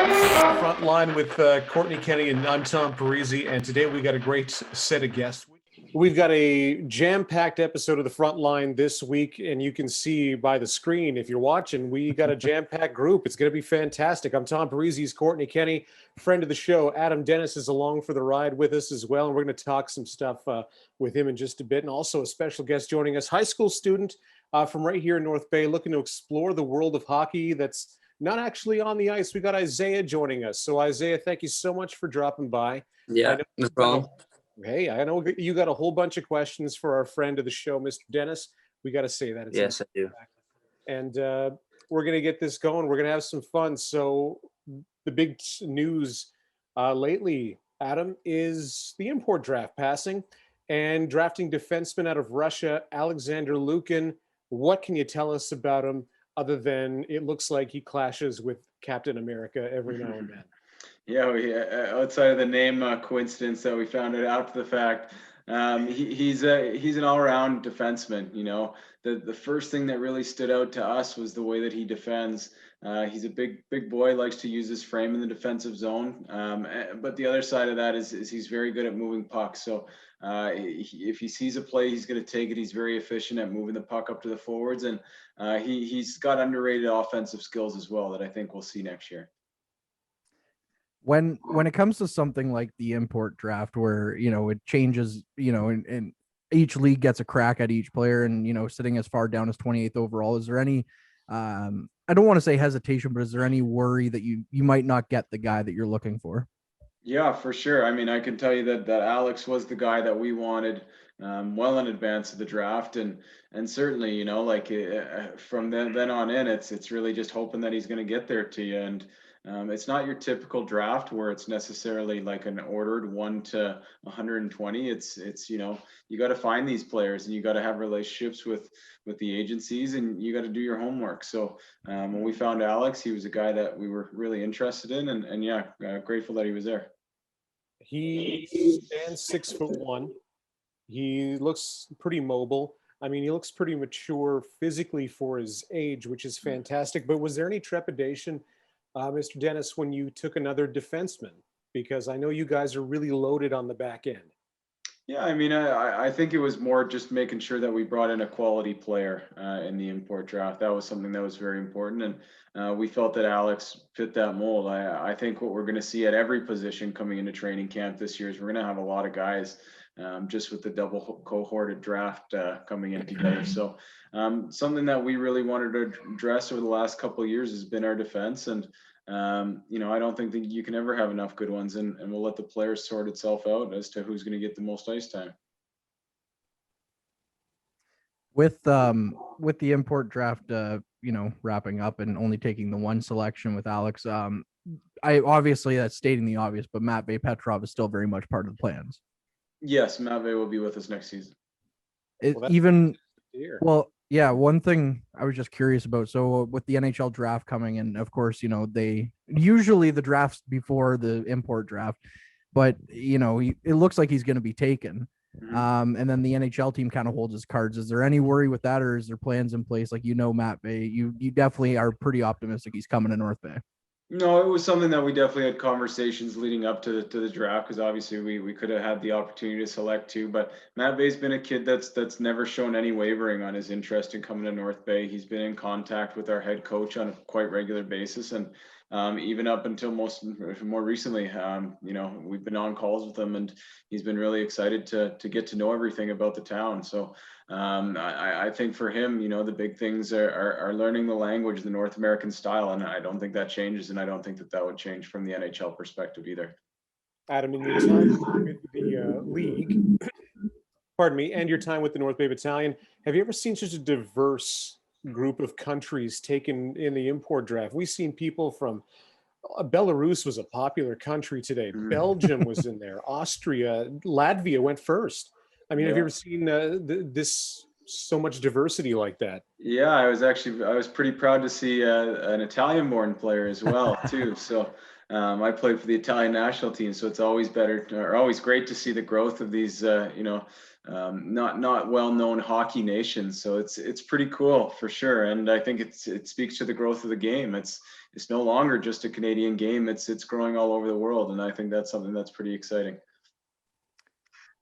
Frontline with Kortney Kenny, and I'm Tom Parisi, and today we got a great set of guests. We've got a jam-packed episode of the Frontline this week, and you can see by the screen if you're watching, we got a jam-packed group. It's going to be fantastic. I'm Tom Parisi, he's Kortney Kenny, friend of the show. Adam Dennis is along for the ride with us as well, and we're going to talk some stuff with him in just a bit. And also a special guest joining us, high school student from right here in North Bay, looking to explore the world of hockey that's not actually on the ice. We got Izaya joining us. So Izaya, thank you so much for dropping by. Yeah, no problem. Hey, I know you got a whole bunch of questions for our friend of the show, Mr. Dennis. We got to say that. Yes, I do. And we're going to get this going. We're going to have some fun. So the big news lately, Adam, is the import draft passing and drafting defenseman out of Russia, Alexander Lucan. What can you tell us about him other than it looks like he clashes with Captain America every now and then? Yeah, outside of the name coincidence that we found it after the fact, he's an all-around defenseman. You know, the first thing that really stood out to us was the way that he defends. He's a big boy, likes to use his frame in the defensive zone. But the other side of that is he's very good at moving pucks. So if he sees a play, he's going to take it. He's very efficient at moving the puck up to the forwards, and he's got underrated offensive skills as well that I think we'll see next year. When it comes to something like the import draft, where it changes, and each league gets a crack at each player, and sitting as far down as 28th overall, is there any I don't want to say hesitation, but is there any worry that you might not get the guy that you're looking for? Yeah, for sure. I mean, I can tell you that Alex was the guy that we wanted well in advance of the draft, and certainly, from then on in, it's really just hoping that he's going to get there to you. And it's not your typical draft where it's necessarily like an ordered 1 to 120. It's you got to find these players, and you got to have relationships with the agencies, and you got to do your homework. So when we found Alex, he was a guy that we were really interested in, and yeah, grateful that he was there. He stands 6'1". He looks pretty mobile. I mean, he looks pretty mature physically for his age, which is fantastic. But was there any trepidation, Mr. Dennis, when you took another defenseman? Because I know you guys are really loaded on the back end. Yeah, I mean, I think it was more just making sure that we brought in a quality player in the import draft. That was something that was very important, and we felt that Alex fit that mold. I think what we're going to see at every position coming into training camp this year is we're going to have a lot of guys just with the double cohorted draft coming in together. So something that we really wanted to address over the last couple of years has been our defense, and I don't think that you can ever have enough good ones, and we'll let the players sort itself out as to who's going to get the most ice time. With the import draft, wrapping up and only taking the one selection with Alex, I obviously that's stating the obvious, but Matvei Petrov is still very much part of the plans. Yes, Matvei will be with us next season. Yeah, one thing I was just curious about. So with the NHL draft coming, and of course, they usually the drafts before the import draft, but it looks like he's going to be taken. Mm-hmm. And then the NHL team kind of holds his cards. Is there any worry with that, or is there plans in place? Like, Matvei, you definitely are pretty optimistic he's coming to North Bay. No, it was something that we definitely had conversations leading up to the draft, because obviously we could have had the opportunity to select two, but Matvei's been a kid that's never shown any wavering on his interest in coming to North Bay. He's been in contact with our head coach on a quite regular basis, and even up until more recently, we've been on calls with him, and he's been really excited to get to know everything about the town. So I think for him, the big things are learning the language, the North American style, and I don't think that changes, and I don't think that would change from the NHL perspective either. Adam, in your time with the league, pardon me, and your time with the North Bay Battalion, have you ever seen such a diverse group of countries taken in the import draft? We've seen people from Belarus was a popular country today. Belgium was in there. Austria, Latvia went first. I mean, have you ever seen this so much diversity like that? Yeah, I was pretty proud to see an Italian-born player as well too. So I played for the Italian national team, so it's always great to see the growth of these not well-known hockey nation. So it's pretty cool for sure. And I think it speaks to the growth of the game. It's no longer just a Canadian game. It's growing all over the world. And I think that's something that's pretty exciting.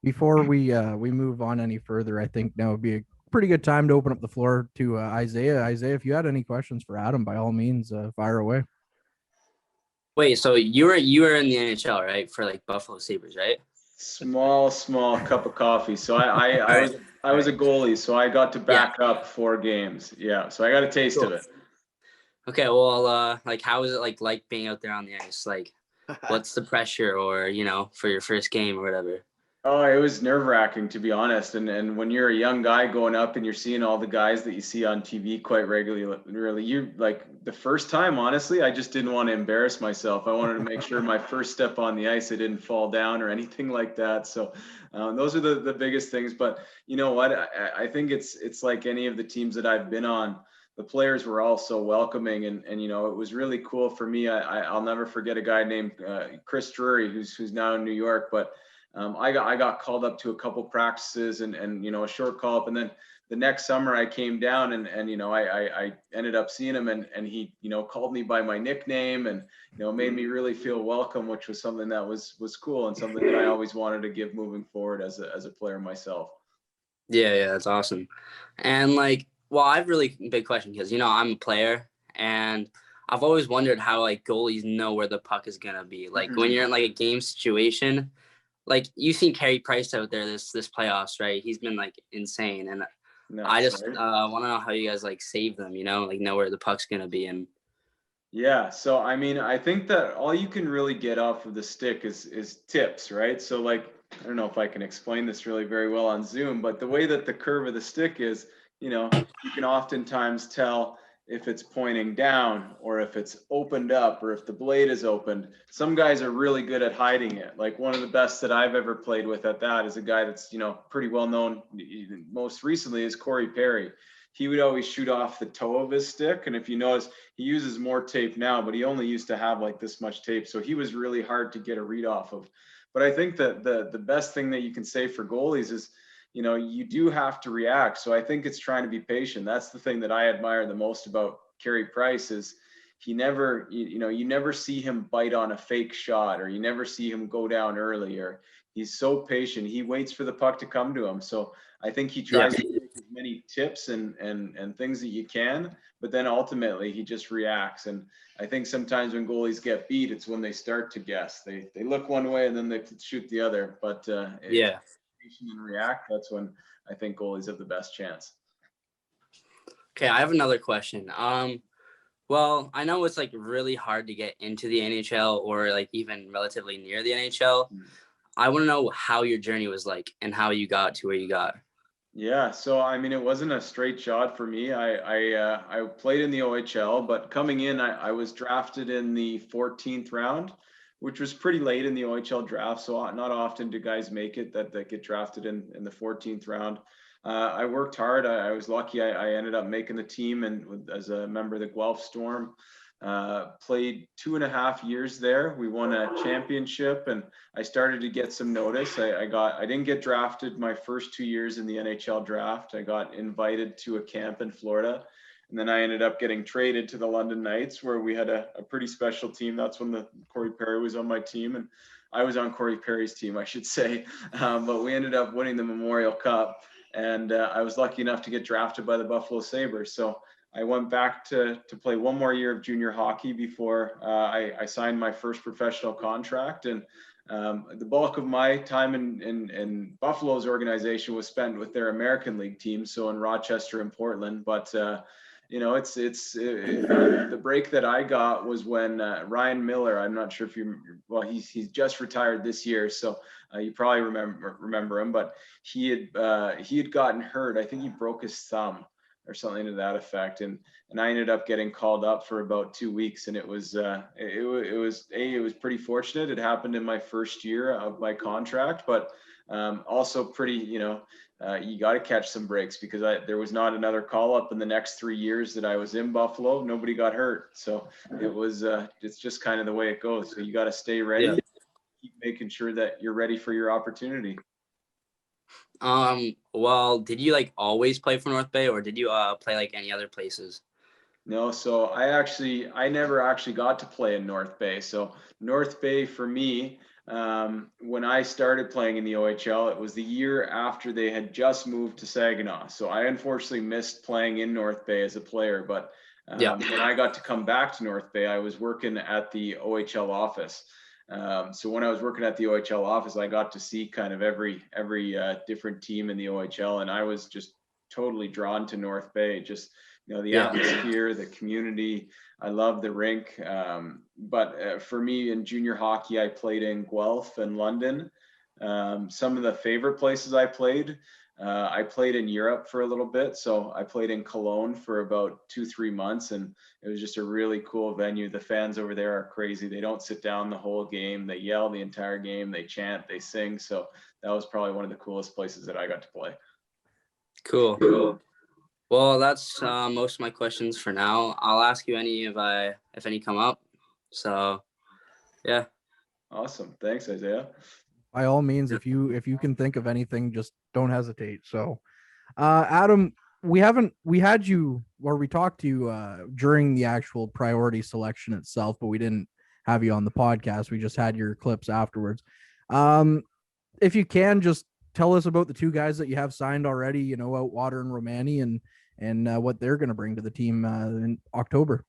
Before we move on any further, I think now would be a pretty good time to open up the floor to Izaya. Izaya, if you had any questions for Adam, by all means, fire away. Wait, so you were in the NHL, right? For like Buffalo Sabres, right? Small cup of coffee. So I was a goalie, so I got to back up 4 games. Yeah, so I got a taste of it. Okay, well, like how is it like being out there on the ice? Like, what's the pressure, or for your first game or whatever? Oh, it was nerve-wracking, to be honest. And when you're a young guy going up and you're seeing all the guys that you see on TV quite regularly, you like the first time, honestly, I just didn't want to embarrass myself. I wanted to make sure my first step on the ice, I didn't fall down or anything like that. So those are the biggest things. But you know what? I think it's like any of the teams that I've been on. The players were all so welcoming, and it was really cool for me. I'll never forget a guy named Chris Drury, who's now in New York, but I got called up to a couple practices and a short call up, and then the next summer I came down and I ended up seeing him, and he called me by my nickname and made me really feel welcome, which was something that was cool and something that I always wanted to give moving forward as a player myself. Yeah, that's awesome. And well, I have a really big question because I'm a player and I've always wondered how like goalies know where the puck is gonna be. Like when you're in like a game situation. Like you've seen Carey Price out there this playoffs, right? He's been like insane, and I just want to know how you guys like save them, like know where the puck's gonna be. And yeah, so I mean, I think that all you can really get off of the stick is tips, right? So like, I don't know if I can explain this really very well on Zoom, but the way that the curve of the stick is, you can oftentimes tell if it's pointing down or if it's opened up or if the blade is opened. Some guys are really good at hiding it. Like one of the best that I've ever played with at that is a guy that's, pretty well known. Most recently is Corey Perry. He would always shoot off the toe of his stick. And if you notice, he uses more tape now, but he only used to have like this much tape. So he was really hard to get a read off of. But I think that the best thing that you can say for goalies is, you do have to react. So I think it's trying to be patient. That's the thing that I admire the most about Carey Price is he never, you never see him bite on a fake shot or you never see him go down early, or he's so patient. He waits for the puck to come to him. So I think he tries to take as many tips and things that you can, but then ultimately he just reacts. And I think sometimes when goalies get beat, it's when they start to guess. They look one way and then they shoot the other. But and react, that's when I think goalies have the best chance. Okay, I have another question. Well, I know it's like really hard to get into the NHL or like even relatively near the NHL. I want to know how your journey was like and how you got to where you got. Yeah, so I mean, it wasn't a straight shot for me. I played in the OHL, but coming in, I was drafted in the 14th round, which was pretty late in the OHL draft. So not often do guys make it that get drafted in the 14th round. I worked hard. I was lucky. I ended up making the team and as a member of the Guelph Storm. Played 2.5 years there. We won a championship and I started to get some notice. I didn't get drafted my first 2 years in the NHL draft. I got invited to a camp in Florida. And then I ended up getting traded to the London Knights, where we had a pretty special team. That's when the Corey Perry was on my team, and I was on Corey Perry's team, I should say. But we ended up winning the Memorial Cup, and I was lucky enough to get drafted by the Buffalo Sabres. So I went back to play one more year of junior hockey before I signed my first professional contract. And the bulk of my time in Buffalo's organization was spent with their American League team, so in Rochester and Portland. But the break that I got was when Ryan Miller, I'm not sure if he's just retired this year, so you probably remember him, but he had gotten hurt. I think he broke his thumb or something to that effect, and I ended up getting called up for about 2 weeks, and it was pretty fortunate. It happened in my first year of my contract, but also pretty, you got to catch some breaks because there was not another call up in the next 3 years that I was in Buffalo. Nobody got hurt. So it's just kind of the way it goes. So you got to stay ready, keep making sure that you're ready for your opportunity. Well, did you like always play for North Bay, or did you play like any other places? No, so I never actually got to play in North Bay. So North Bay for me, when I started playing in the OHL, it was the year after they had just moved to Saginaw. So I unfortunately missed playing in North Bay as a player. But Yeah. when I got to come back to North Bay, I was working at the OHL office. So when I was working at the OHL office, I got to see kind of every different team in the OHL, and I was just totally drawn to North Bay. Just the Yeah. atmosphere, the community. I love the rink. But for me in junior hockey, I played in Guelph and London. Some of the favorite places I played in Europe for a little bit. So I played in Cologne for about 2-3 months, and it was just a really cool venue. The fans over there are crazy. They don't sit down the whole game. They yell the entire game. They chant, they sing. So that was probably one of the coolest places that I got to play. Cool. Well, that's most of my questions for now. I'll ask you any if any come up. So, yeah. Awesome. Thanks, Izaya. By all means, if you can think of anything, just don't hesitate. So, Adam, we had you, or we talked to you during the actual priority selection itself, but we didn't have you on the podcast. We just had your clips afterwards. If you can, just tell us about the two guys that you have signed already, Outwater and Romani, and what they're going to bring to the team in October.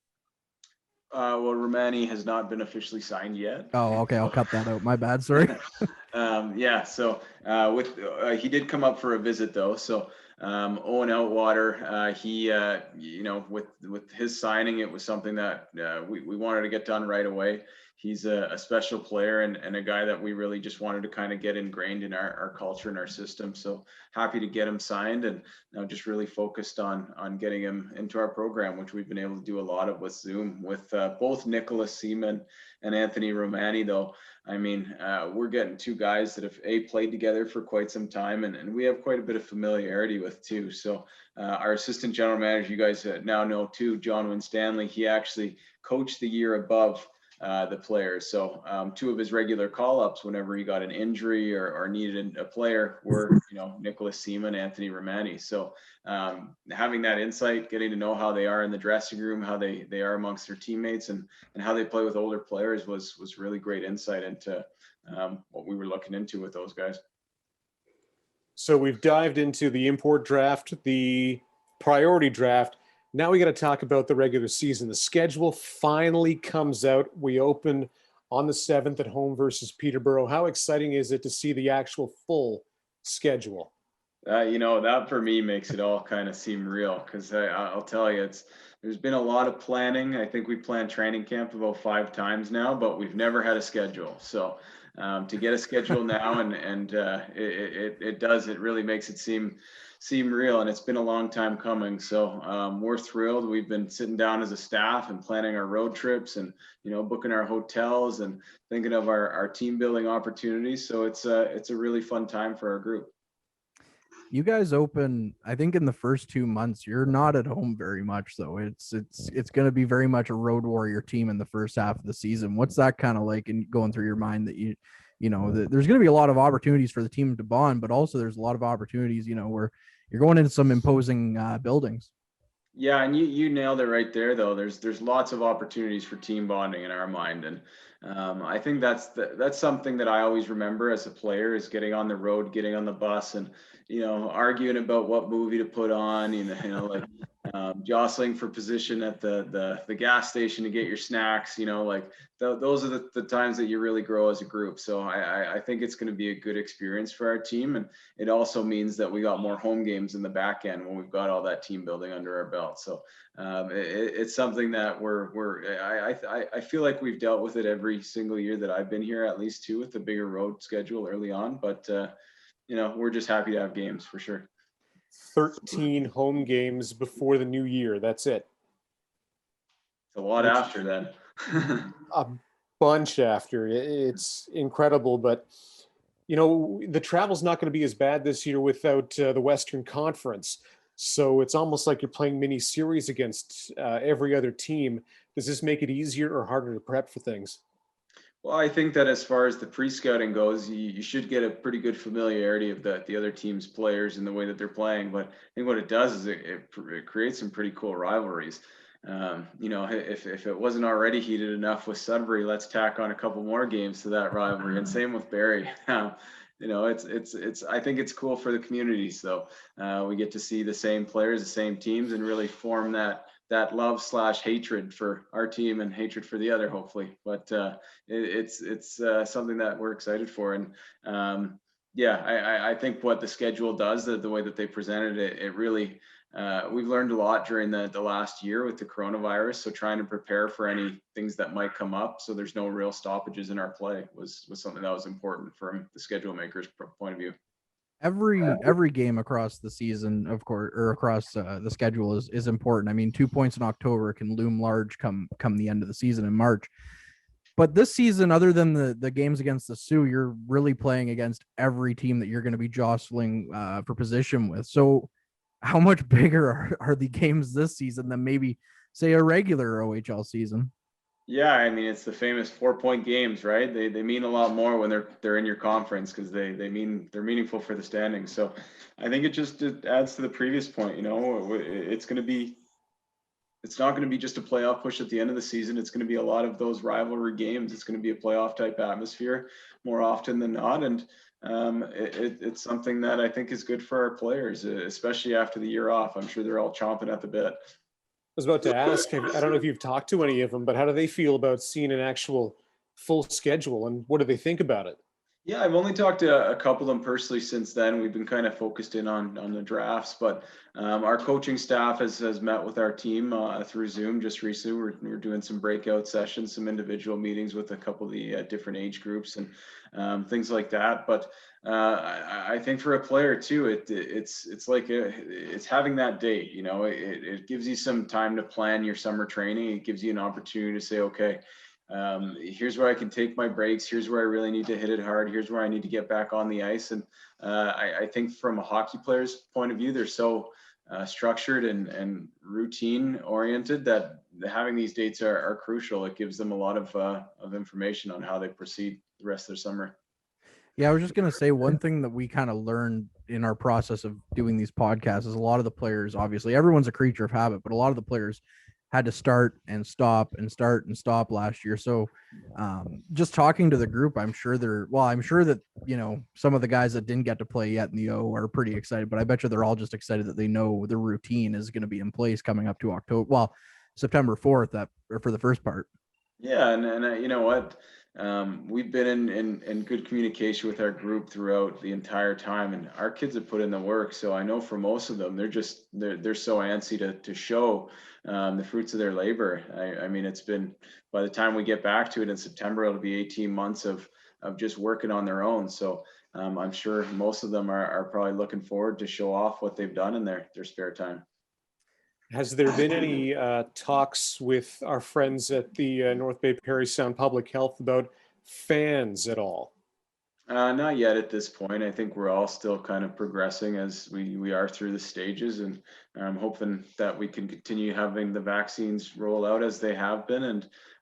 Well, Romani has not been officially signed yet. Oh, okay. I'll cut that out. My bad. Sorry. Yeah. So he did come up for a visit though. So Owen Outwater, he with his signing, it was something that we wanted to get done right away. He's a special player and a guy that we really just wanted to kind of get ingrained in our culture and our system. So happy to get him signed, and now just really focused on getting him into our program, which we've been able to do a lot of with Zoom with both Nicholas Seaman and Anthony Romani. Though, I mean, we're getting two guys that have played together for quite some time, and we have quite a bit of familiarity with too. So our assistant general manager, you guys now know too, John Winstanley, he actually coached the year above the players. So two of his regular call-ups whenever he got an injury or needed a player were, Nicholas Seaman, Anthony Romani. So having that insight, getting to know how they are in the dressing room, how they are amongst their teammates, and how they play with older players was really great insight into what we were looking into with those guys. So we've dived into the import draft, the priority draft. Now we got to talk about the regular season. The schedule finally comes out. We open on the 7th at home versus Peterborough. How exciting is it to see the actual full schedule? That for me makes it all kind of seem real, because I'll tell you, there's been a lot of planning. I think we planned training camp about 5 times now, but we've never had a schedule. So to get a schedule now and it really makes it seem real, and it's been a long time coming. So we're thrilled. We've been sitting down as a staff and planning our road trips and booking our hotels and thinking of our team building opportunities. So it's a really fun time for our group. You guys open, I think, in the first 2 months. You're not at home very much, though. It's going to be very much a road warrior team in the first half of the season. What's that kind of like in going through your mind that there's going to be a lot of opportunities for the team to bond, but also there's a lot of opportunities, where you're going into some imposing buildings. Yeah, and you nailed it right there, though. There's lots of opportunities for team bonding in our mind, and I think that's something that I always remember as a player, is getting on the road, getting on the bus, and arguing about what movie to put on, like jostling for position at the gas station to get your snacks. Those are the times that you really grow as a group. So I think it's going to be a good experience for our team, and it also means that we got more home games in the back end when we've got all that team building under our belt. So it's something that I feel like we've dealt with it every single year that I've been here, at least 2, with the bigger road schedule early on. But we're just happy to have games for sure. 13 home games before the new year. That's it. It's a lot after then. A bunch after. It's incredible, but the travel's not going to be as bad this year without the Western Conference. So it's almost like you're playing mini series against every other team. Does this make it easier or harder to prep for things? Well, I think that as far as the pre-scouting goes, you should get a pretty good familiarity of the other team's players and the way that they're playing. But I think what it does is it creates some pretty cool rivalries. If it wasn't already heated enough with Sudbury, let's tack on a couple more games to that rivalry. And same with Barrie. It's I think it's cool for the community. So we get to see the same players, the same teams, and really form that love/hatred for our team and hatred for the other, hopefully. But it's something that we're excited for. And I think what the schedule does, the way that they presented it, it really, we've learned a lot during the last year with the coronavirus. So trying to prepare for any things that might come up, so there's no real stoppages in our play was something that was important from the schedule maker's point of view. Every game across the season, of course, or across the schedule is important. I mean, 2 points in October can loom large come the end of the season in March. But this season, other than the games against the Sioux, you're really playing against every team that you're going to be jostling for position with. So how much bigger are the games this season than maybe, say, a regular OHL season? Yeah, I mean, it's the famous 4-point games, right? They mean a lot more when they're in your conference, because they're meaningful for the standings. So I think it adds to the previous point. It's not going to be just a playoff push at the end of the season. It's going to be a lot of those rivalry games. It's going to be a playoff type atmosphere more often than not. And it's something that I think is good for our players, especially after the year off. I'm sure they're all chomping at the bit. I was about to ask, I don't know if you've talked to any of them, but how do they feel about seeing an actual full schedule, and what do they think about it? Yeah, I've only talked to a couple of them personally since then. We've been kind of focused in on the drafts, but our coaching staff has met with our team through Zoom just recently. We're doing some breakout sessions, some individual meetings with a couple of the different age groups and things like that. But I think for a player too, it's like it's having that date. It gives you some time to plan your summer training. It gives you an opportunity to say, okay, here's where I can take my breaks. Here's where I really need to hit it hard. Here's where I need to get back on the ice. And I think from a hockey player's point of view, they're so structured and routine oriented that having these dates are crucial. It gives them a lot of information on how they proceed the rest of their summer. Yeah, I was just going to say one thing that we kind of learned in our process of doing these podcasts is a lot of the players, obviously everyone's a creature of habit, but a lot of the players had to start and stop last year. So just talking to the group, I'm sure that, some of the guys that didn't get to play yet in the O are pretty excited, but I bet you they're all just excited that they know the routine is going to be in place coming up to September 4th for the first part. Yeah. And you know what? We've been in good communication with our group throughout the entire time, and our kids have put in the work. So I know for most of them, they're so antsy to show the fruits of their labor. I mean, it's been, by the time we get back to it in September, it'll be 18 months of just working on their own. So I'm sure most of them are probably looking forward to show off what they've done in their spare time. Has there been any talks with our friends at the North Bay Parry Sound Public Health about fans at all? Not yet at this point. I think we're all still kind of progressing as we are through the stages, and I'm hoping that we can continue having the vaccines roll out as they have been,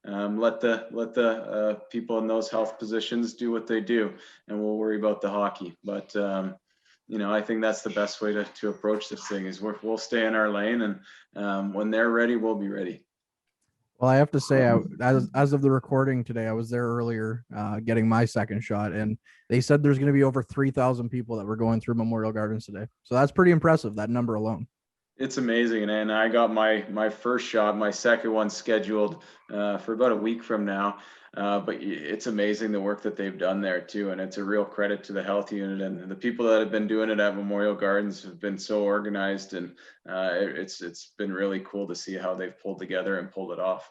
and let the people in those health positions do what they do, and we'll worry about the hockey. But I think that's the best way to approach this thing is we'll stay in our lane, and when they're ready, we'll be ready. Well, I have to say, as of the recording today, I was there earlier getting my second shot, and they said there's going to be over 3,000 people that were going through Memorial Gardens today. So that's pretty impressive, that number alone. It's amazing. And I got my first shot, my second one scheduled for about a week from now. But it's amazing the work that they've done there too. And it's a real credit to the health unit, and the people that have been doing it at Memorial Gardens have been so organized, and it's been really cool to see how they've pulled together and pulled it off.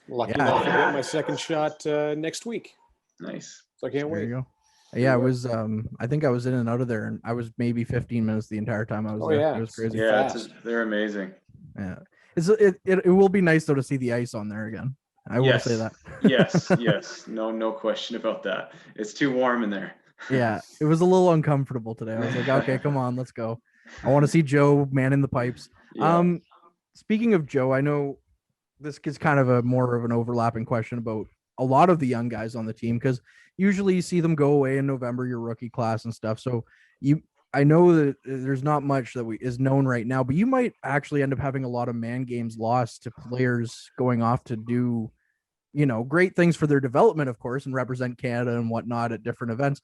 Lucky enough to get my second shot next week. Nice. So I can't wait. There you go. Yeah, it was. I think I was in and out of there, and I was maybe 15 minutes the entire time I was there. Yeah, it was crazy. Yeah, they're amazing. Yeah, it will be nice though to see the ice on there again. I will say that. yes. No question about that. It's too warm in there. Yeah, it was a little uncomfortable today. I was like, okay, come on, let's go. I want to see Joe manning the pipes. Yeah. Speaking of Joe, I know this is kind of more of an overlapping question about a lot of the young guys on the team, because usually you see them go away in November, your rookie class and stuff. So I know that there's not much that is known right now, but you might actually end up having a lot of man games lost to players going off to do, great things for their development, of course, and represent Canada and whatnot at different events.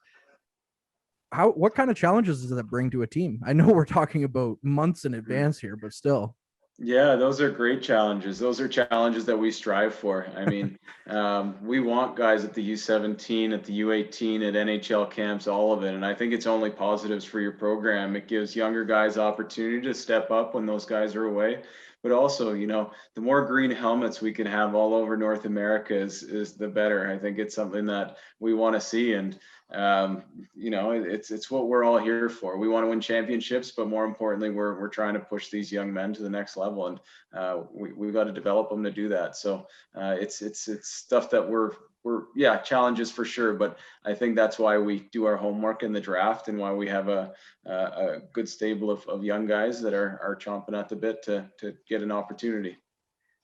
What kind of challenges does that bring to a team? I know we're talking about months in advance here, but still. Yeah, those are great challenges. Those are challenges that we strive for. I mean, we want guys at the U17, at the U18, at NHL camps, all of it. And I think it's only positives for your program. It gives younger guys opportunity to step up when those guys are away. But also, the more green helmets we can have all over North America is the better. I think it's something that we want to see. And it's what we're all here for. We want to win championships, but more importantly, we're trying to push these young men to the next level, and we've got to develop them to do that. So it's stuff that we're challenges for sure, but I think that's why we do our homework in the draft and why we have a good stable of young guys that are chomping at the bit to get an opportunity.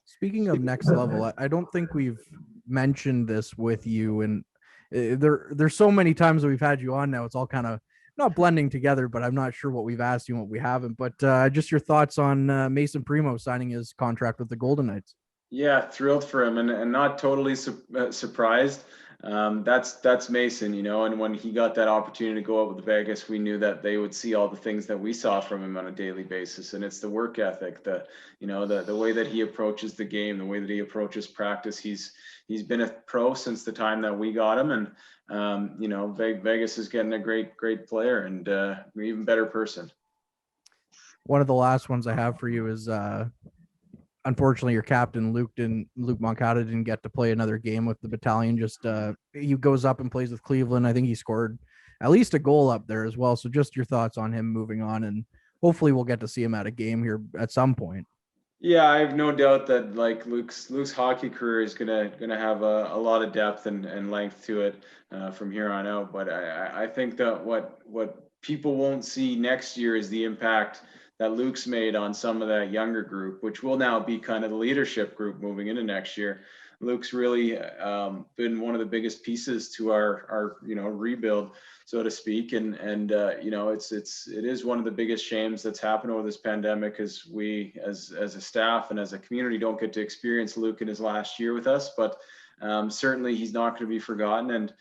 Speaking of next level, I don't think we've mentioned this with you, and there's so many times that we've had you on now, it's all kind of not blending together, but I'm not sure what we've asked you and what we haven't. But just your thoughts on Mason Primo signing his contract with the Golden Knights. Yeah, thrilled for him, and not totally surprised. That's Mason, and when he got that opportunity to go out with Vegas, we knew that they would see all the things that we saw from him on a daily basis. And it's the work ethic, the way that he approaches the game, the way that he approaches practice. He's been a pro since the time that we got him, and Vegas is getting a great player and an even better person. One of the last ones I have for you is unfortunately your captain Luke Moncada didn't get to play another game with the battalion. Just he goes up and plays with Cleveland. I think he scored at least a goal up there as well. So just your thoughts on him moving on, and hopefully we'll get to see him at a game here at some point. Yeah, I have no doubt that like Luke's hockey career is gonna have a lot of depth and length to it from here on out. But I think that what people won't see next year is the impact that Luke's made on some of that younger group, which will now be kind of the leadership group moving into next year. Luke's really been one of the biggest pieces to our rebuild, so to speak. And it is one of the biggest shames that's happened over this pandemic, as we as a staff and as a community don't get to experience Luke in his last year with us. But certainly he's not going to be forgotten, and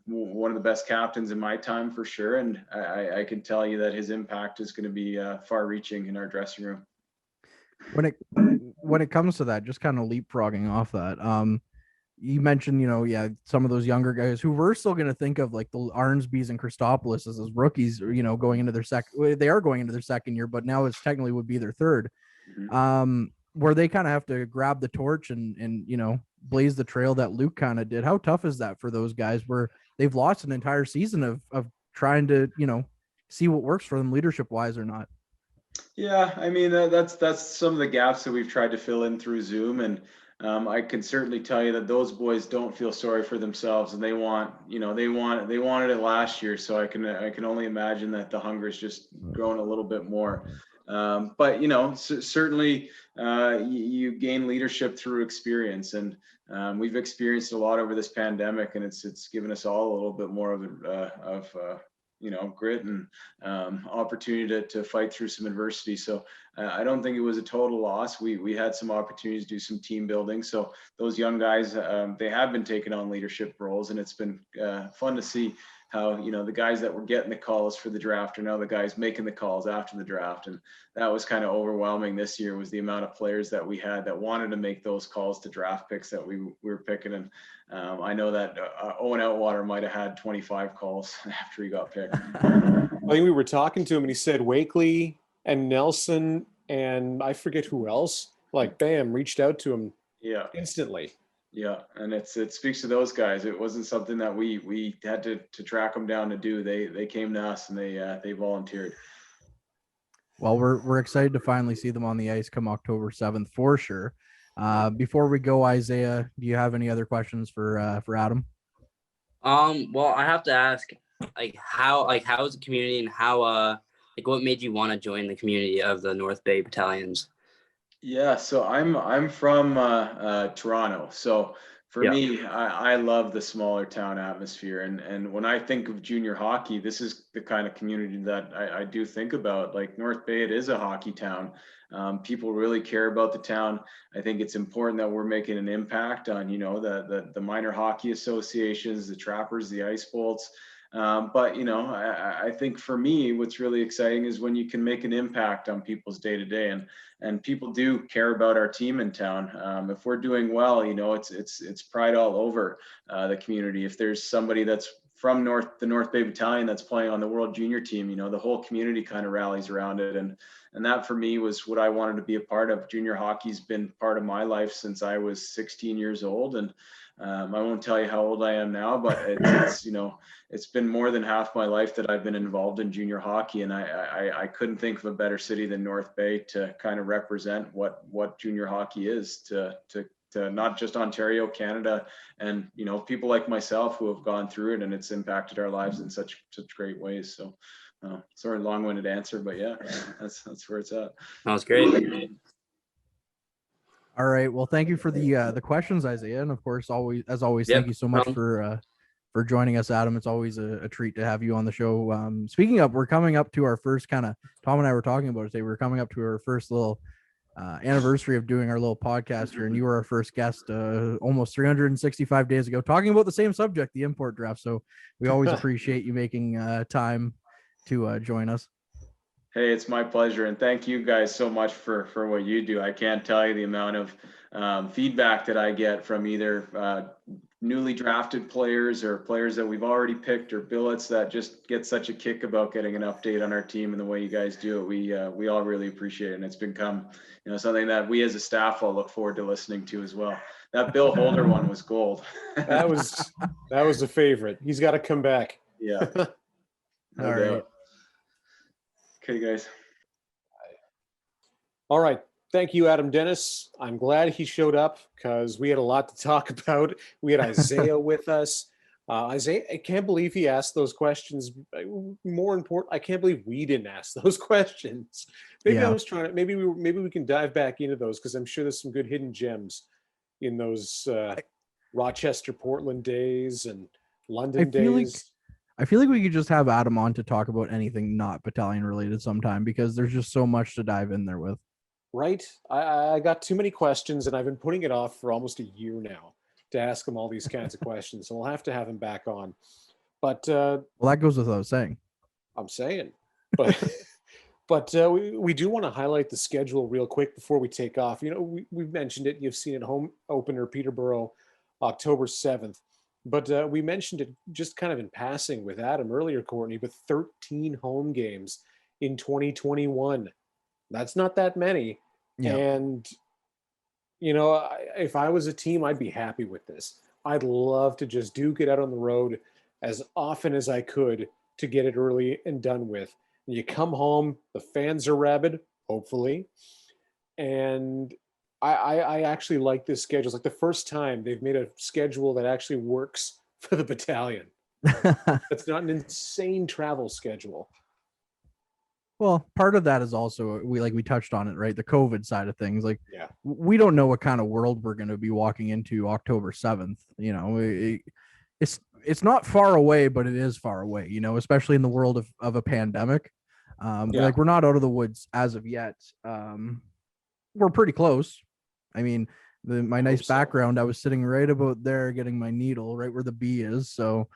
one of the best captains in my time for sure. And I can tell you that his impact is going to be far-reaching in our dressing room. When it comes to that, just kind of leapfrogging off that, you mentioned, some of those younger guys who we're still going to think of, like the Arnsbys and Christopoulos as rookies, going into their they are going into their second year, but now it's technically would be their third. Mm-hmm. Where they kind of have to grab the torch and blaze the trail that Luke kind of did. How tough is that for those guys where they've lost an entire season of trying to, see what works for them leadership wise or not? Yeah, I mean, that's some of the gaps that we've tried to fill in through Zoom. And I can certainly tell you that those boys don't feel sorry for themselves, and they wanted it last year. So I can only imagine that the hunger is just growing a little bit more. But certainly you gain leadership through experience, and we've experienced a lot over this pandemic, and it's given us all a little bit more of grit and opportunity to fight through some adversity. So I don't think it was a total loss. We had some opportunities to do some team building. So those young guys, they have been taking on leadership roles, and it's been fun to see how the guys that were getting the calls for the draft are now the guys making the calls after the draft. And that was kind of overwhelming this year, was the amount of players that we had that wanted to make those calls to draft picks that we were picking. And I know that Owen Outwater might have had 25 calls after he got picked. I think we were talking to him and he said Wakely and Nelson and I forget who else, like bam, reached out to him instantly. Yeah, and it speaks to those guys. It wasn't something that we had to track them down to do. They came to us and they volunteered. Well, we're excited to finally see them on the ice come October 7th for sure. Before we go, Izaya, do you have any other questions for Adam? Well, I have to ask, how is the community, and how what made you want to join the community of the North Bay battalions? Yeah, so I'm from Toronto. So for Yeah. me, I love the smaller town atmosphere. And when I think of junior hockey, this is the kind of community that I do think about. Like North Bay, it is a hockey town. People really care about the town. I think it's important that we're making an impact on, the minor hockey associations, the Trappers, the Ice Bolts. But I think for me, what's really exciting is when you can make an impact on people's day to day, and people do care about our team in town. If we're doing well, it's pride all over the community. If there's somebody that's from the North Bay Battalion that's playing on the World Junior team, the whole community kind of rallies around it, and that for me was what I wanted to be a part of. Junior hockey's been part of my life since I was 16 years old, and I won't tell you how old I am now, but it's been more than half my life that I've been involved in junior hockey, and I couldn't think of a better city than North Bay to kind of represent what junior hockey is to not just Ontario, Canada, and people like myself who have gone through it, and it's impacted our lives in such great ways. So, sorry, long-winded answer, but yeah, that's where it's at. That was great. All right. Well, thank you for the questions, Izaya, and of course, as always, Yep, thank you so much no for joining us, Adam. It's always a treat to have you on the show. Speaking of, we're coming up to our first Tom and I were talking about it today. We're coming up to our first little anniversary of doing our little podcast here, and you were our first guest almost 365 days ago, talking about the same subject, the import draft. So we always appreciate you making time to join us. Hey, it's my pleasure. And thank you guys so much for what you do. I can't tell you the amount of feedback that I get from either newly drafted players or players that we've already picked or billets that just get such a kick about getting an update on our team and the way you guys do it. We all really appreciate it. And it's become, something that we as a staff all look forward to listening to as well. That Bill Holder one was gold. That was a favorite. He's got to come back. Yeah. All right. Okay, guys. All right. Thank you, Adam Dennis. I'm glad he showed up because we had a lot to talk about. We had Izaya with us. Izaya, I can't believe he asked those questions. More important, I can't believe we didn't ask those questions. Maybe I was trying to. Maybe we can dive back into those because I'm sure there's some good hidden gems in those Rochester, Portland days and London days. I feel like we could just have Adam on to talk about anything not battalion related sometime because there's just so much to dive in there with. Right. I got too many questions and I've been putting it off for almost a year now to ask him all these kinds of questions. So we'll have to have him back on. But well, that goes without saying. I'm saying. But we do want to highlight the schedule real quick before we take off. We've mentioned it. You've seen it, home opener Peterborough, October 7th. But we mentioned it just kind of in passing with Adam earlier, Kortney, but 13 home games in 2021. That's not that many. Yeah. And, if I was a team, I'd be happy with this. I'd love to just duke it out on the road as often as I could to get it early and done with. And you come home, the fans are rabid, hopefully. And I actually like this schedule. It's like the first time they've made a schedule that actually works for the battalion. It's not an insane travel schedule. Well, part of that is also we touched on it, right? The COVID side of things. We don't know what kind of world we're going to be walking into October 7th. It's not far away, but it is far away, especially in the world of a pandemic. We're not out of the woods as of yet. We're pretty close. I mean, my nice background, I was sitting right about there getting my needle right where the B is. So,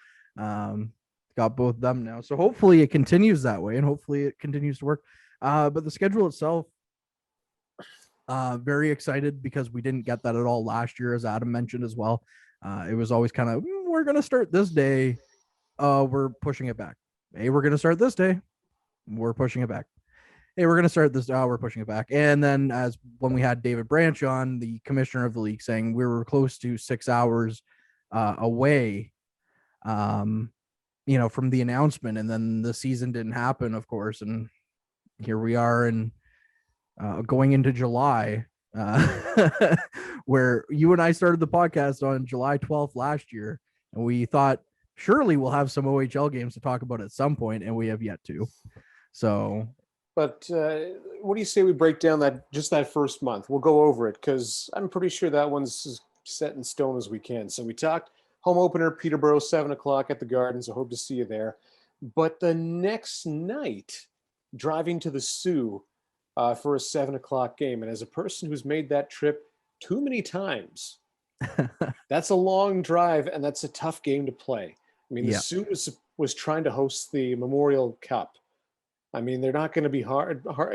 got both of them now. So hopefully it continues that way and hopefully it continues to work. But the schedule itself, very excited because we didn't get that at all last year, as Adam mentioned as well. It was always kind of, we're going to start this day. We're pushing it back. Hey, we're going to start this day. We're pushing it back. Hey, we're going to start this. We're pushing it back. And then when we had David Branch on, the commissioner of the league, saying we were close to 6 hours away, from the announcement, and then the season didn't happen, of course. And here we are and going into July, where you and I started the podcast on July 12th last year. And we thought, surely we'll have some OHL games to talk about at some point, and we have yet to. So But what do you say we break down that first month? We'll go over it because I'm pretty sure that one's as set in stone as we can. So we talked home opener, Peterborough, 7:00 at the Gardens. I hope to see you there. But the next night, driving to the Sioux for a 7:00 game. And as a person who's made that trip too many times, that's a long drive and that's a tough game to play. I mean, the Sioux was trying to host the Memorial Cup. I mean, they're not going to be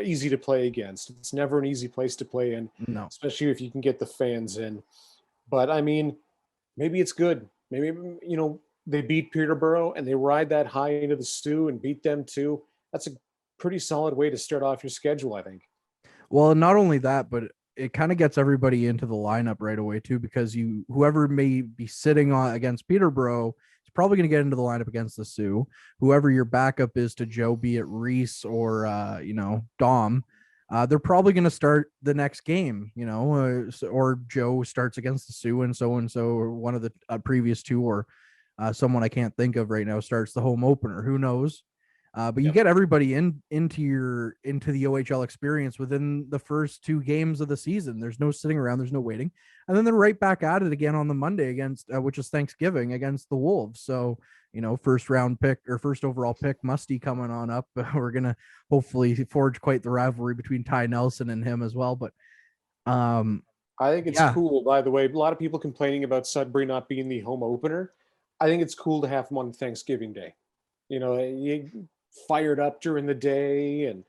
easy to play against. It's never an easy place to play in, No. especially if you can get the fans in. But I mean, maybe it's good. Maybe, they beat Peterborough and they ride that high into the Sioux and beat them too. That's a pretty solid way to start off your schedule, I think. Well, not only that, but it kind of gets everybody into the lineup right away too, because whoever may be sitting on against Peterborough is probably going to get into the lineup against the Sioux. Whoever your backup is to Joe, be it Reese or Dom, they're probably going to start the next game, or Joe starts against the Sioux and so, or one of the previous two, or someone I can't think of right now starts the home opener. Who knows? But you get everybody into the OHL experience within the first two games of the season. There's no sitting around. There's no waiting. And then they're right back at it again on the Monday against, which is Thanksgiving, against the Wolves. So, first round pick or first overall pick, Musty coming on up. We're going to hopefully forge quite the rivalry between Ty Nelson and him as well. But I think it's cool, by the way. A lot of people complaining about Sudbury not being the home opener. I think it's cool to have them on Thanksgiving Day. You fired up during the day, and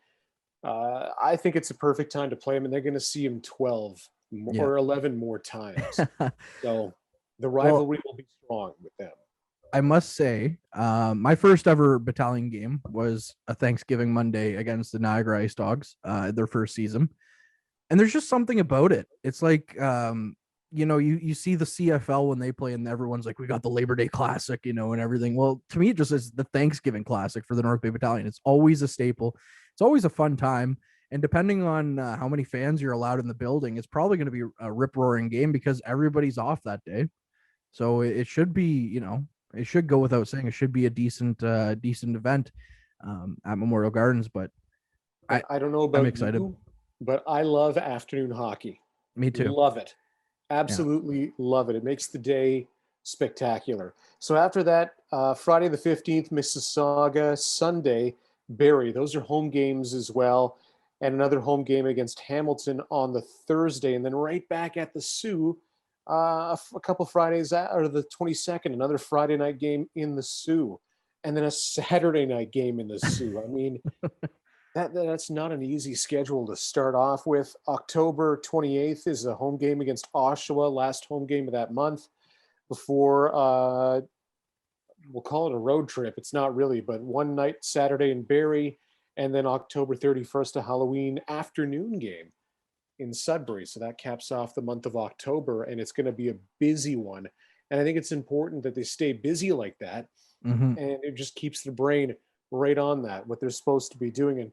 I think it's a perfect time to play them, and they're going to see him 12 or 11 more times. So the rivalry will be strong with them. I must say, my first ever battalion game was a Thanksgiving Monday against the Niagara Ice Dogs, their first season. And there's just something about it. It's like, you see the CFL when they play and everyone's like, we got the Labor Day Classic, and everything. Well, to me, it just is the Thanksgiving Classic for the North Bay Battalion. It's always a staple. It's always a fun time. And depending on how many fans you're allowed in the building, it's probably going to be a rip-roaring game because everybody's off that day. So it should be, it should go without saying, it should be a decent event at Memorial Gardens. But I don't know about I'm excited. But I love afternoon hockey. Me too. Love it. Absolutely love it. It makes the day spectacular. So after that, Friday the 15th, Mississauga, Sunday, Barrie. Those are home games as well. And another home game against Hamilton on the Thursday. And then right back at the Sioux, a couple Fridays or the 22nd, another Friday night game in the Sioux. And then a Saturday night game in the Sioux. I mean, that's not an easy schedule to start off with. October 28th is a home game against Oshawa, last home game of that month before we'll call it a road trip. It's not really, but one night Saturday in Barrie, and then October 31st, a Halloween afternoon game in Sudbury. So that caps off the month of October, and it's going to be a busy one. And I think it's important that they stay busy like that, and it just keeps the brain right on that, what they're supposed to be doing. And,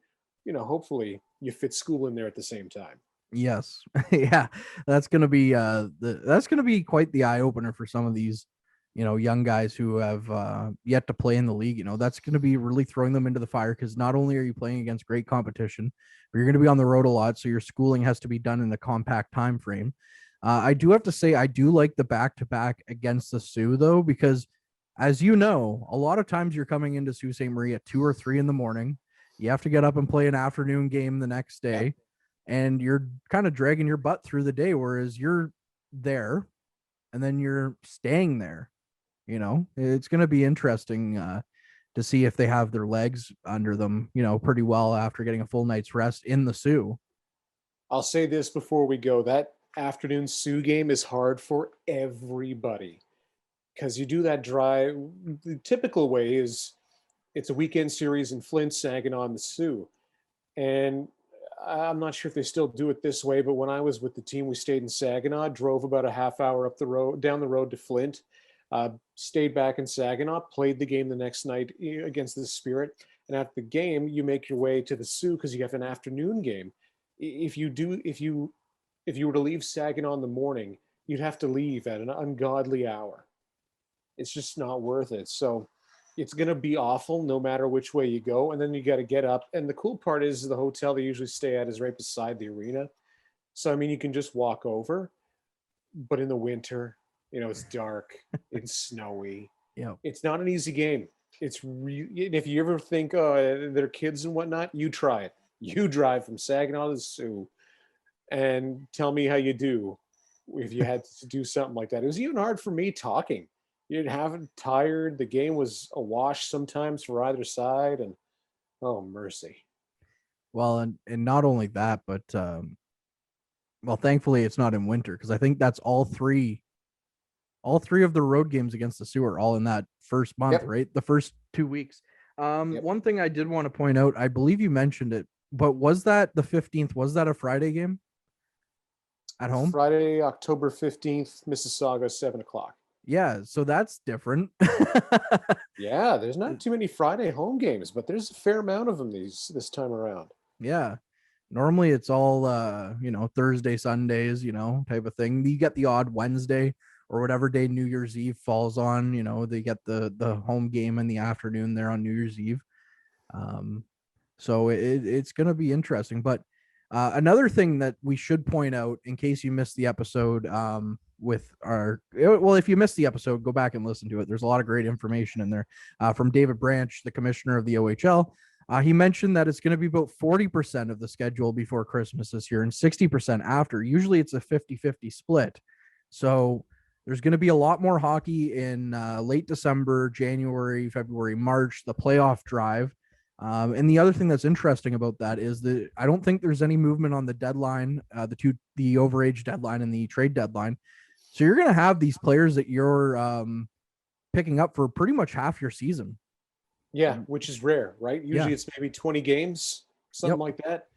hopefully you fit school in there at the same time. Yes. Yeah. That's going to be, that's going to be quite the eye opener for some of these, young guys who have yet to play in the league. That's going to be really throwing them into the fire because not only are you playing against great competition, but you're going to be on the road a lot. So your schooling has to be done in a compact time frame. I do have to say, I do like the back-to-back against the Sioux though, because as you know, a lot of times you're coming into Sault Ste. Marie at 2 or 3 in the morning. You have to get up and play an afternoon game the next day, and you're kind of dragging your butt through the day, whereas you're there and then you're staying there. It's going to be interesting to see if they have their legs under them, pretty well after getting a full night's rest in the Sioux. I'll say this before we go. That afternoon Sioux game is hard for everybody because you do that drive. The typical way is it's a weekend series in Flint, Saginaw, and the Sioux. And I'm not sure if they still do it this way, but when I was with the team, we stayed in Saginaw, drove about a half hour down the road to Flint, stayed back in Saginaw, played the game the next night against the Spirit. And after the game, you make your way to the Sioux because you have an afternoon game. If you were to leave Saginaw in the morning, you'd have to leave at an ungodly hour. It's just not worth it. So it's going to be awful no matter which way you go. And then you got to get up. And the cool part is the hotel they usually stay at is right beside the arena. So, I mean, you can just walk over. But in the winter, it's dark, it's snowy. Yeah. It's not an easy game. It's if you ever think, oh, they're kids and whatnot, you try it. You drive from Saginaw to Sioux and tell me how you do if you had to do something like that. It was even hard for me talking. You didn't have it tired. The game was a wash sometimes for either side. And oh, mercy. Well, and not only that, but well, thankfully it's not in winter, because I think that's all three of the road games against the Sioux are all in that first month, right? The first 2 weeks. One thing I did want to point out, I believe you mentioned it, but was that the 15th? Was that a Friday game at home? Friday, October 15th, Mississauga, 7:00. Yeah, so that's different. Yeah, there's not too many Friday home games, but there's a fair amount of them this time around. Yeah. Normally it's all Thursday, Sundays, type of thing. You get the odd Wednesday or whatever day New Year's Eve falls on, they get the home game in the afternoon there on New Year's Eve. So it's going to be interesting. But another thing that we should point out, in case you missed the episode, if you missed the episode, go back and listen to it. There's a lot of great information in there from David Branch, the commissioner of the OHL. He mentioned that it's going to be about 40% of the schedule before Christmas this year and 60% after. Usually it's a 50-50 split. So there's going to be a lot more hockey in late December, January, February, March, the playoff drive. And the other thing that's interesting about that is that I don't think there's any movement on the deadline, the overage deadline and the trade deadline. So you're going to have these players that you're picking up for pretty much half your season. Yeah, which is rare, right? Usually it's maybe 20 games, something like that.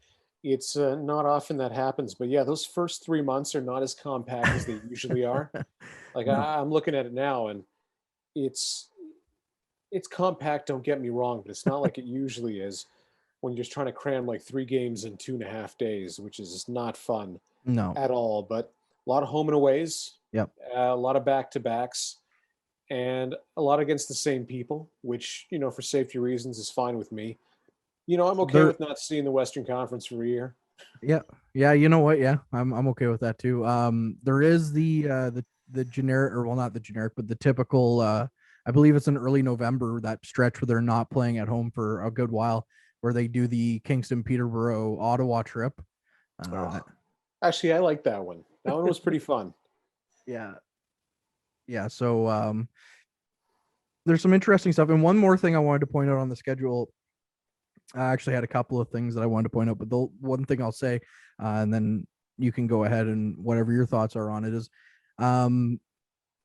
It's not often that happens. But yeah, those first 3 months are not as compact as they usually are. Like I'm looking at it now, and it's compact, don't get me wrong, but it's not like it usually is when you're just trying to cram like 3 games in 2.5 days, which is just not fun at all. But a lot of home and aways, a lot of back-to-backs, and a lot against the same people, which, for safety reasons is fine with me. I'm okay with not seeing the Western Conference for a year. Yeah. Yeah. You know what? Yeah, I'm okay with that too. There is the generic, or well, not the generic, but the typical, I believe it's in early November, that stretch where they're not playing at home for a good while, where they do the Kingston, Peterborough, Ottawa trip. Actually, I like that one. That one was pretty fun. Yeah. Yeah. So there's some interesting stuff. And one more thing I wanted to point out on the schedule. I actually had a couple of things that I wanted to point out, but the one thing I'll say, and then you can go ahead and whatever your thoughts are on it is,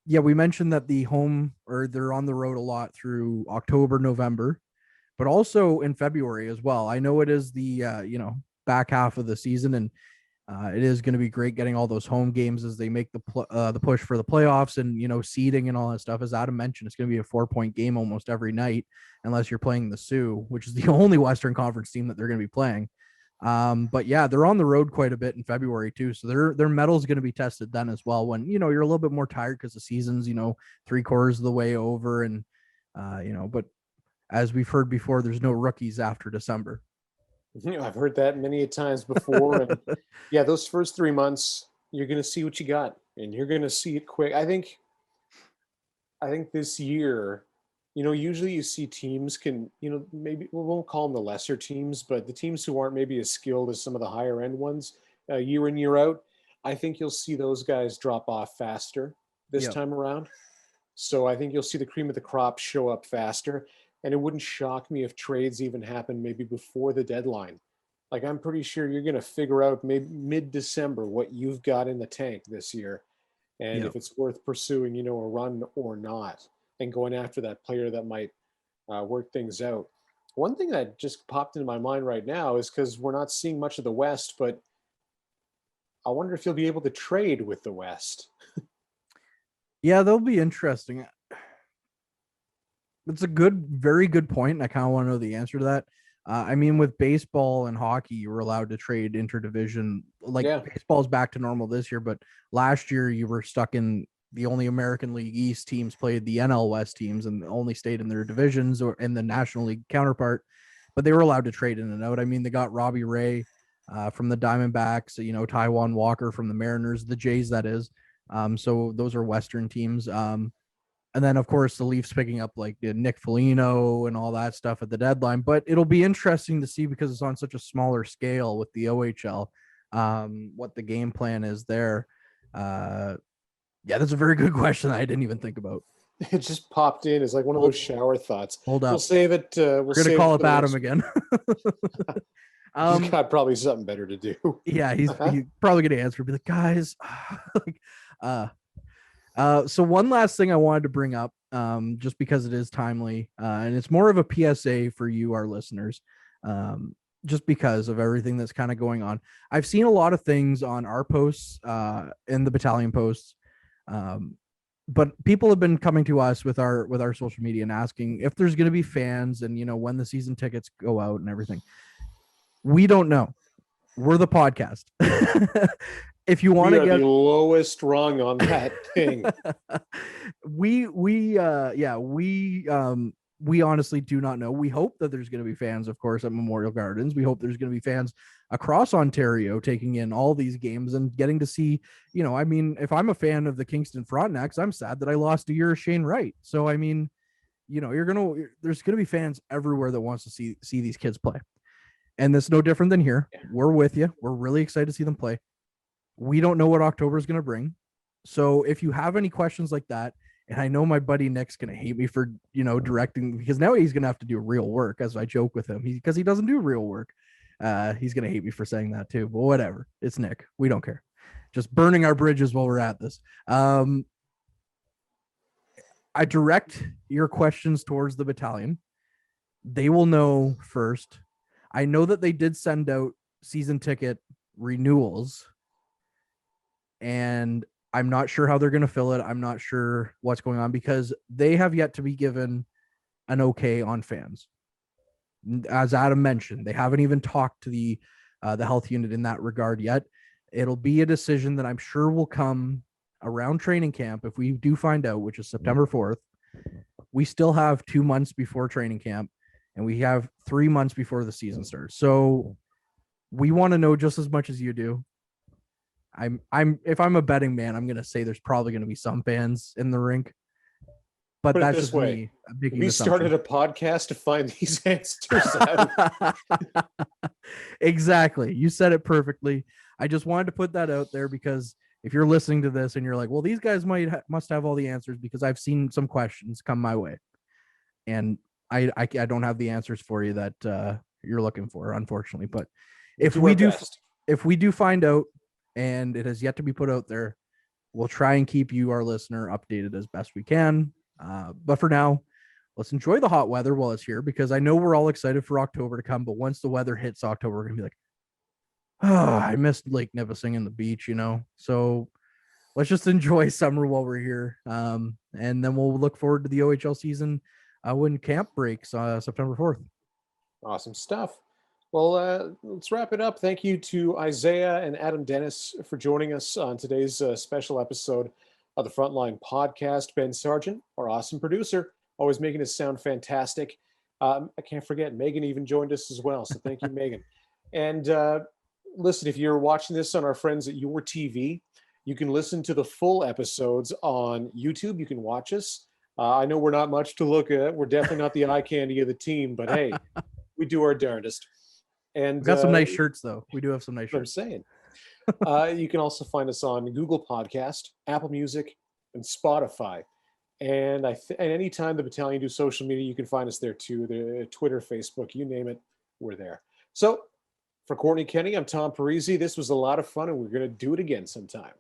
we mentioned that they're on the road a lot through October, November, but also in February as well. I know it is the, back half of the season, and it is going to be great getting all those home games as they make the push for the playoffs and, seeding and all that stuff. As Adam mentioned, it's going to be a 4-point game almost every night, unless you're playing the Sioux, which is the only Western Conference team that they're going to be playing. But yeah, they're on the road quite a bit in February too. So their mettle is going to be tested then as well, when, you're a little bit more tired because the season's, 3/4 of the way over. And, but as we've heard before, there's no rookies after December. I've heard that many times before. And yeah, those first 3 months, you're going to see what you got, and you're going to see it quick. I think this year, usually you see teams can, maybe we won't call them the lesser teams, but the teams who aren't maybe as skilled as some of the higher end ones year in, year out, I think you'll see those guys drop off faster this time around. So I think you'll see the cream of the crop show up faster. And it wouldn't shock me if trades even happen maybe before the deadline. Like, I'm pretty sure you're going to figure out maybe mid-December what you've got in the tank this year, and if it's worth pursuing, a run or not, and going after that player that might work things out. One thing that just popped into my mind right now is, because we're not seeing much of the West, but I wonder if you'll be able to trade with the West. Yeah, they'll be interesting. It's a very good point, and I kind of want to know the answer to that. I mean, with baseball and hockey, you were allowed to trade interdivision. Baseball's back to normal this year, but last year you were stuck in the only American League East teams played the NL West teams and only stayed in their divisions or in the National League counterpart, but they were allowed to trade in and out. I mean, they got Robbie Ray from the Diamondbacks, Taijuan Walker from the Mariners, the Jays, that is. So those are Western teams. And then, of course, the Leafs picking up like Nick Foligno and all that stuff at the deadline. But it'll be interesting to see because it's on such a smaller scale with the OHL, what the game plan is there. Yeah, that's a very good question I didn't even think about. It just popped in. It's like one of those shower thoughts. Hold up. We'll save it. We're going to call up Adam again. He's got probably something better to do. Yeah, he's probably going to answer. Be like, guys. So one last thing I wanted to bring up, just because it is timely, and it's more of a PSA for you, our listeners, just because of everything that's kind of going on. I've seen a lot of things on our posts, in the battalion posts, but people have been coming to us with our social media and asking if there's going to be fans and when the season tickets go out and everything. We don't know. We're the podcast. If you want to get the lowest rung on that thing, we honestly do not know. We hope that there's going to be fans, of course, at Memorial Gardens. We hope there's going to be fans across Ontario taking in all these games and getting to see, I mean, if I'm a fan of the Kingston Frontenacs, I'm sad that I lost a year of Shane Wright. So, I mean, there's going to be fans everywhere that wants to see these kids play. And that's no different than here. Yeah. We're with you. We're really excited to see them play. We don't know what October is going to bring. So if you have any questions like that, and I know my buddy Nick's going to hate me for, directing, because now he's going to have to do real work, as I joke with him, because he doesn't do real work. He's going to hate me for saying that too, but whatever. It's Nick. We don't care. Just burning our bridges while we're at this. I direct your questions towards the battalion. They will know first. I know that they did send out season ticket renewals, and I'm not sure how they're going to fill it. I'm not sure what's going on because they have yet to be given an okay on fans. As Adam mentioned, they haven't even talked to the health unit in that regard yet. It'll be a decision that I'm sure will come around training camp. If we do find out, which is September 4th, we still have 2 months before training camp and we have 3 months before the season starts. So we want to know just as much as you do. If I'm a betting man, I'm going to say there's probably going to be some fans in the rink, but that's just me. We started a podcast to find these answers out. Exactly. You said it perfectly. I just wanted to put that out there because if you're listening to this and you're like, well, these guys must have all the answers because I've seen some questions come my way and I don't have the answers for you that you're looking for, unfortunately. But if we do find out, and it has yet to be put out there, we'll try and keep you, our listener, updated as best we can. But for now, let's enjoy the hot weather while it's here, because I know we're all excited for October to come, but once the weather hits October, we're going to be like, oh, I missed Lake Nipissing and the beach, So let's just enjoy summer while we're here. And then we'll look forward to the OHL season when camp breaks September 4th. Awesome stuff. Well, let's wrap it up. Thank you to Izaya and Adam Dennis for joining us on today's special episode of the Frontline podcast. Ben Sargent, our awesome producer, always making us sound fantastic. I can't forget, Megan even joined us as well. So thank you, Megan. And listen, if you're watching this on our friends at Your TV, you can listen to the full episodes on YouTube. You can watch us. I know we're not much to look at. We're definitely not the eye candy of the team, but hey, we do our darndest. And we've got some nice shirts, though. We do have some nice shirts. I'm saying. You can also find us on Google Podcast, Apple Music, and Spotify. And and anytime the battalion do social media, you can find us there too. The Twitter, Facebook, you name it, we're there. So for Kortney Kenny, I'm Tom Parisi. This was a lot of fun, and we're going to do it again sometime.